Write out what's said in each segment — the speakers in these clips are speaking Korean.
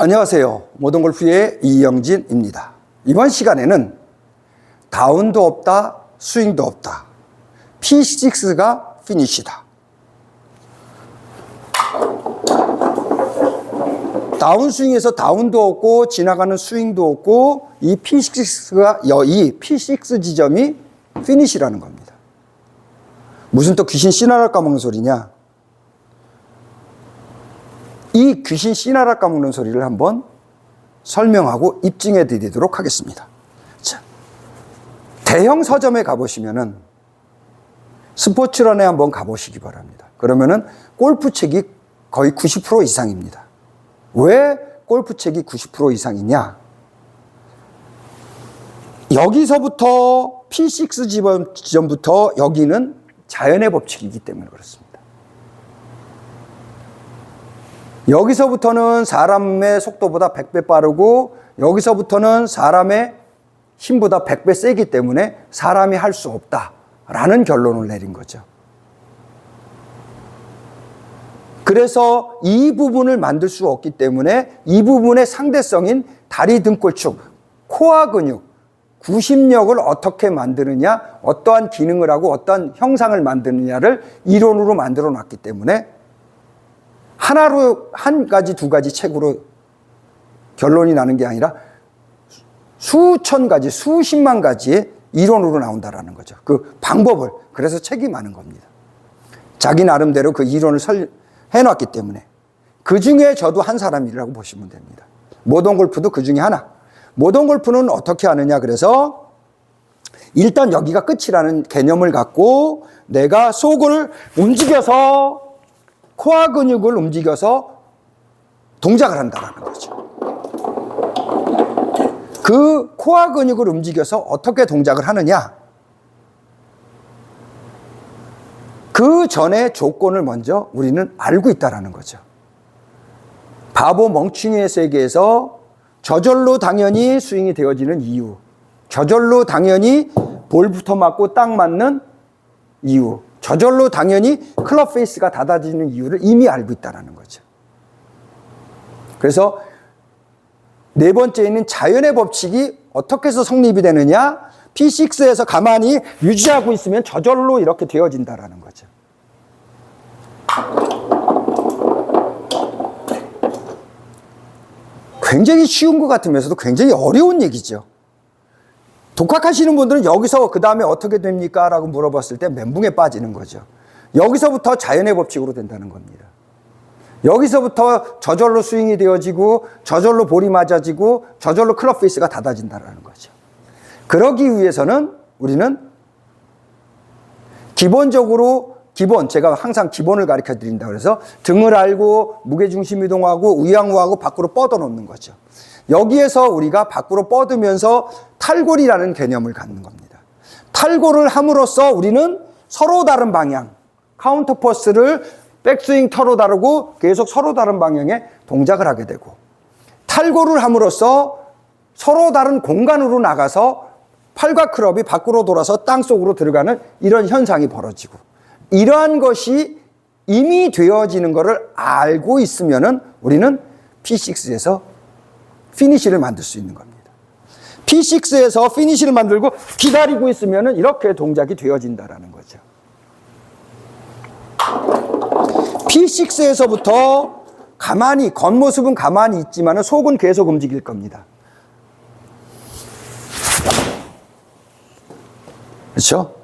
안녕하세요. 모던골프의 이영진입니다. 이번 시간에는 다운도 없다, 스윙도 없다. P6가 피니시다. 다운스윙에서 다운도 없고 지나가는 스윙도 없고 이 P6 지점이 피니시라는 겁니다. 무슨 또 귀신 씨나라 까먹는 소리냐? 이 귀신 씨나라 까먹는 소리를 한번 설명하고 입증해 드리도록 하겠습니다. 자, 대형 서점에 가보시면은 스포츠런에 한번 가보시기 바랍니다. 그러면은 골프책이 거의 90% 이상입니다. 왜 골프책이 90% 이상이냐? 여기서부터 P6 지점부터 여기는 자연의 법칙이기 때문에 그렇습니다. 여기서부터는 사람의 속도보다 100배 빠르고 여기서부터는 사람의 힘보다 100배 세기 때문에 사람이 할 수 없다라는 결론을 내린 거죠. 그래서 이 부분을 만들 수 없기 때문에 이 부분의 상대성인 다리 등골축, 코어 근육, 구심력을 어떻게 만드느냐, 어떠한 기능을 하고 어떠한 형상을 만드느냐를 이론으로 만들어 놨기 때문에 하나로 한 가지, 두 가지 책으로 결론이 나는 게 아니라 수천 가지, 수십만 가지의 이론으로 나온다라는 거죠. 그 방법을. 그래서 책이 많은 겁니다. 자기 나름대로 그 이론을 해놨기 때문에. 그 중에 저도 한 사람이라고 보시면 됩니다. 모던골프도 그 중에 하나. 모던골프는 어떻게 하느냐. 그래서 일단 여기가 끝이라는 개념을 갖고 내가 속을 움직여서 코어 근육을 움직여서 동작을 한다는 거죠. 그 코어 근육을 움직여서 어떻게 동작을 하느냐? 그 전에 조건을 먼저 우리는 알고 있다는 거죠. 바보 멍충이의 세계에서 저절로 당연히 스윙이 되어지는 이유, 저절로 당연히 볼부터 맞고 딱 맞는 이유, 저절로 당연히 클럽 페이스가 닫아지는 이유를 이미 알고 있다는 거죠. 그래서 네 번째 있는 자연의 법칙이 어떻게 해서 성립이 되느냐? P6에서 가만히 유지하고 있으면 저절로 이렇게 되어진다는 거죠. 굉장히 쉬운 것 같으면서도 굉장히 어려운 얘기죠. 독학하시는 분들은 여기서 그 다음에 어떻게 됩니까? 라고 물어봤을 때 멘붕에 빠지는 거죠. 여기서부터 자연의 법칙으로 된다는 겁니다. 여기서부터 저절로 스윙이 되어지고 저절로 볼이 맞아지고 저절로 클럽 페이스가 닫아진다는 거죠. 그러기 위해서는 우리는 기본적으로 제가 항상 기본을 가르쳐 드린다 그래서 등을 알고 무게중심 이동하고 우양우하고 밖으로 뻗어 놓는 거죠. 여기에서 우리가 밖으로 뻗으면서 탈골이라는 개념을 갖는 겁니다. 탈골을 함으로써 우리는 서로 다른 방향, 카운터 포스를 백스윙 터로 다르고 계속 서로 다른 방향의 동작을 하게 되고 탈골을 함으로써 서로 다른 공간으로 나가서 팔과 클럽이 밖으로 돌아서 땅속으로 들어가는 이런 현상이 벌어지고 이러한 것이 이미 되어지는 것을 알고 있으면은 우리는 P6에서 피니시를 만들 수 있는 겁니다. P6에서 피니시를 만들고 기다리고 있으면은 이렇게 동작이 되어진다라는 거죠. P6에서부터 가만히, 겉모습은 가만히 있지만 속은 계속 움직일 겁니다. 그렇죠?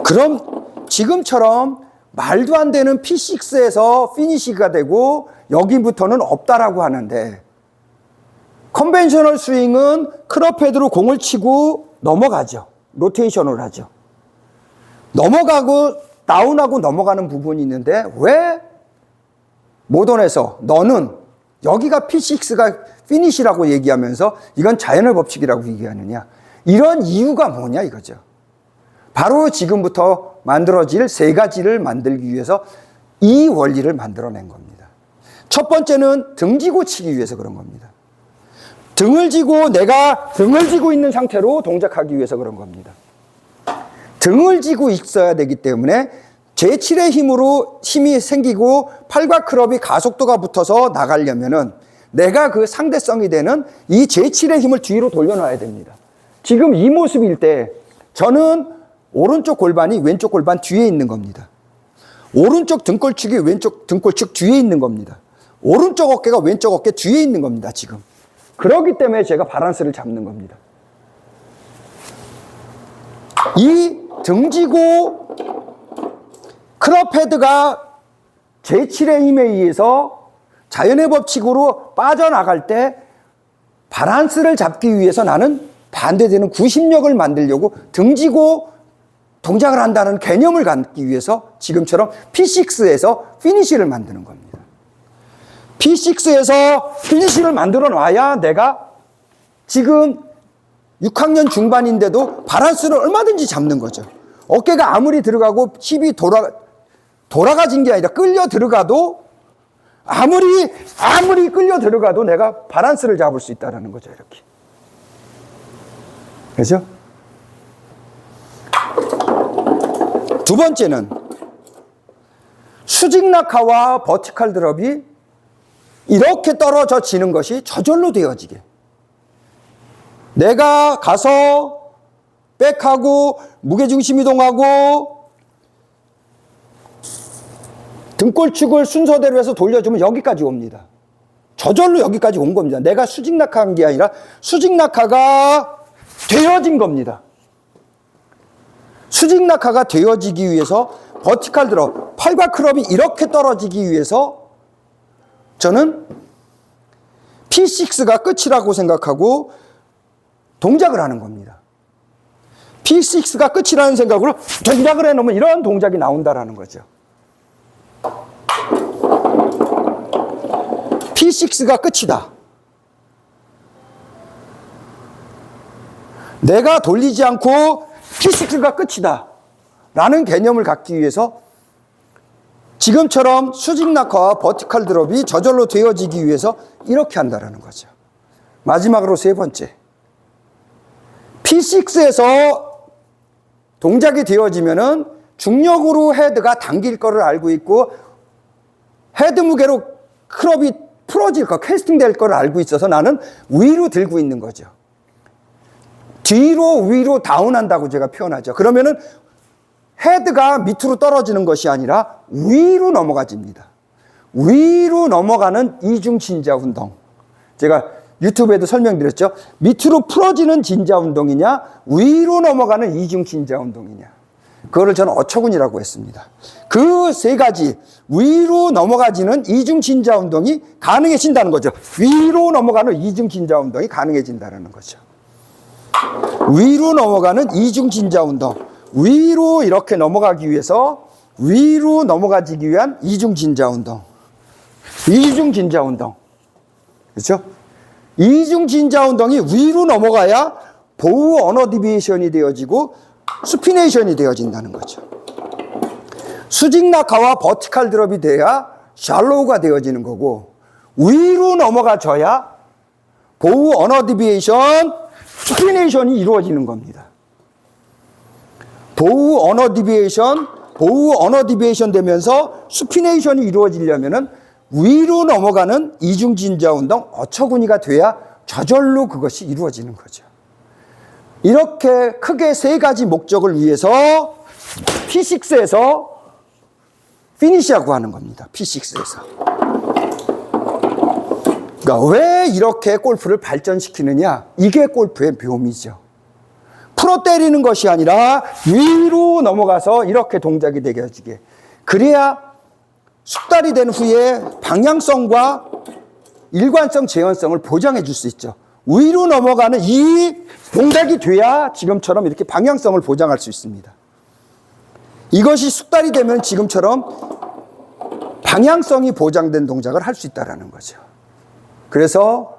그럼 지금처럼 말도 안 되는 P6에서 피니시가 되고 여기부터는 없다라고 하는데 컨벤셔널 스윙은 클럽 헤드로 공을 치고 넘어가죠. 로테이션을 하죠. 넘어가고 다운하고 넘어가는 부분이 있는데 왜 모던에서 너는 여기가 P6가 피니시라고 얘기하면서 이건 자연의 법칙이라고 얘기하느냐. 이런 이유가 뭐냐 이거죠. 바로 지금부터 만들어질 세 가지를 만들기 위해서 이 원리를 만들어낸 겁니다. 첫 번째는 등지고 치기 위해서 그런 겁니다. 내가 등을 지고 있는 상태로 동작하기 위해서 그런 겁니다. 등을 지고 있어야 되기 때문에 제7의 힘이 생기고 팔과 클럽이 가속도가 붙어서 나가려면은 내가 그 상대성이 되는 이 제7의 힘을 뒤로 돌려놔야 됩니다. 지금 이 모습일 때 저는 오른쪽 골반이 왼쪽 골반 뒤에 있는 겁니다. 오른쪽 등골축이 왼쪽 등골축 뒤에 있는 겁니다. 오른쪽 어깨가 왼쪽 어깨 뒤에 있는 겁니다, 지금. 그렇기 때문에 제가 바란스를 잡는 겁니다. 이 등지고 클럽 헤드가 제7의 힘에 의해서 자연의 법칙으로 빠져나갈 때 바란스를 잡기 위해서 나는 반대되는 구심력을 만들려고 등지고 동작을 한다는 개념을 갖기 위해서 지금처럼 P6에서 피니쉬를 만드는 겁니다. P6에서 피니쉬를 만들어 놔야 내가 지금 6학년 중반인데도 바란스를 얼마든지 잡는 거죠. 어깨가 아무리 들어가고 힙이 돌아가진 게 아니라 끌려 들어가도 아무리 끌려 들어가도 내가 바란스를 잡을 수 있다는 거죠, 이렇게. 그렇죠? 두 번째는 수직 낙하와 버티컬 드롭이 이렇게 떨어져 지는 것이 저절로 되어지게. 내가 가서 백하고 무게중심 이동하고 등골축을 순서대로 해서 돌려주면 여기까지 옵니다. 저절로 여기까지 온 겁니다. 내가 수직 낙하한 게 아니라 수직 낙하가 되어진 겁니다. 수직 낙하가 되어지기 위해서 버티컬 드롭, 팔과 클럽이 이렇게 떨어지기 위해서 저는 P6가 끝이라고 생각하고 동작을 하는 겁니다. P6가 끝이라는 생각으로 동작을 해놓으면 이런 동작이 나온다라는 거죠. P6가 끝이다. 내가 돌리지 않고 P6가 끝이다 라는 개념을 갖기 위해서 지금처럼 수직 낙하와 버티컬 드롭이 저절로 되어지기 위해서 이렇게 한다라는 거죠. 마지막으로 세 번째, P6에서 동작이 되어지면은 중력으로 헤드가 당길 거를 알고 있고 헤드 무게로 클럽이 풀어질 거, 캐스팅 될 거를 알고 있어서 나는 위로 들고 있는 거죠. 뒤로 위로 다운한다고 제가 표현하죠. 그러면은 헤드가 밑으로 떨어지는 것이 아니라 위로 넘어가집니다. 위로 넘어가는 이중 진자 운동. 제가 유튜브에도 설명드렸죠. 밑으로 풀어지는 진자 운동이냐, 위로 넘어가는 이중 진자 운동이냐. 그거를 저는 어처구니라고 했습니다. 그 세 가지, 위로 넘어가지는 이중 진자 운동이 가능해진다는 거죠. 위로 넘어가는 이중 진자 운동이 가능해진다는 거죠. 위로 넘어가는 이중 진자 운동. 위로 이렇게 넘어가기 위해서 위로 넘어가기 위한 이중 진자 운동. 이중 진자 운동. 그렇죠? 이중 진자 운동이 위로 넘어가야 보우 언어 디비에이션이 되어지고 수피네이션이 되어진다는 거죠. 수직 낙하와 버티컬 드롭이 돼야 샬로우가 되어지는 거고 위로 넘어가줘야 보우 언어 디비에이션, 수피네이션이 이루어지는 겁니다. 보우 언어 디비에이션 되면서 수피네이션이 이루어지려면은 위로 넘어가는 이중 진자 운동, 어처구니가 돼야 저절로 그것이 이루어지는 거죠. 이렇게 크게 세 가지 목적을 위해서 P6에서 피니시하고 하는 겁니다. P6에서. 그러니까 왜 이렇게 골프를 발전시키느냐? 이게 골프의 묘미죠. 풀어 때리는 것이 아니라 위로 넘어가서 이렇게 동작이 되어지게. 그래야 숙달이 된 후에 방향성과 일관성, 재현성을 보장해 줄 수 있죠. 위로 넘어가는 이 동작이 돼야 지금처럼 이렇게 방향성을 보장할 수 있습니다. 이것이 숙달이 되면 지금처럼 방향성이 보장된 동작을 할 수 있다는 거죠. 그래서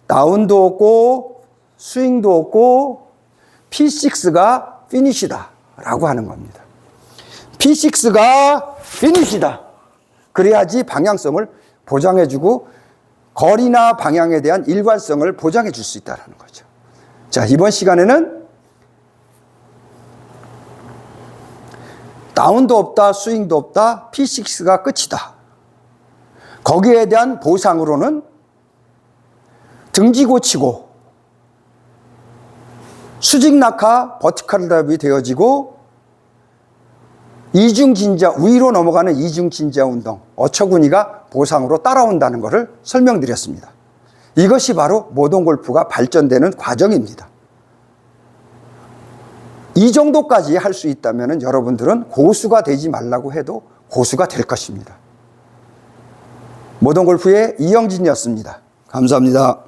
다운도 없고 스윙도 없고 P6가 피니시다 라고 하는 겁니다. P6가 피니시다. 그래야지 방향성을 보장해주고 거리나 방향에 대한 일관성을 보장해 줄 수 있다는 거죠. 자, 이번 시간에는 다운도 없다, 스윙도 없다, P6가 끝이다. 거기에 대한 보상으로는 등지 고치고 수직 낙하 버티컬 드랍이 되어지고 이중 진자, 위로 넘어가는 이중 진자 운동, 어처구니가 보상으로 따라온다는 것을 설명드렸습니다. 이것이 바로 모던 골프가 발전되는 과정입니다. 이 정도까지 할 수 있다면 여러분들은 고수가 되지 말라고 해도 고수가 될 것입니다. 모던 골프의 이영진이었습니다. 감사합니다.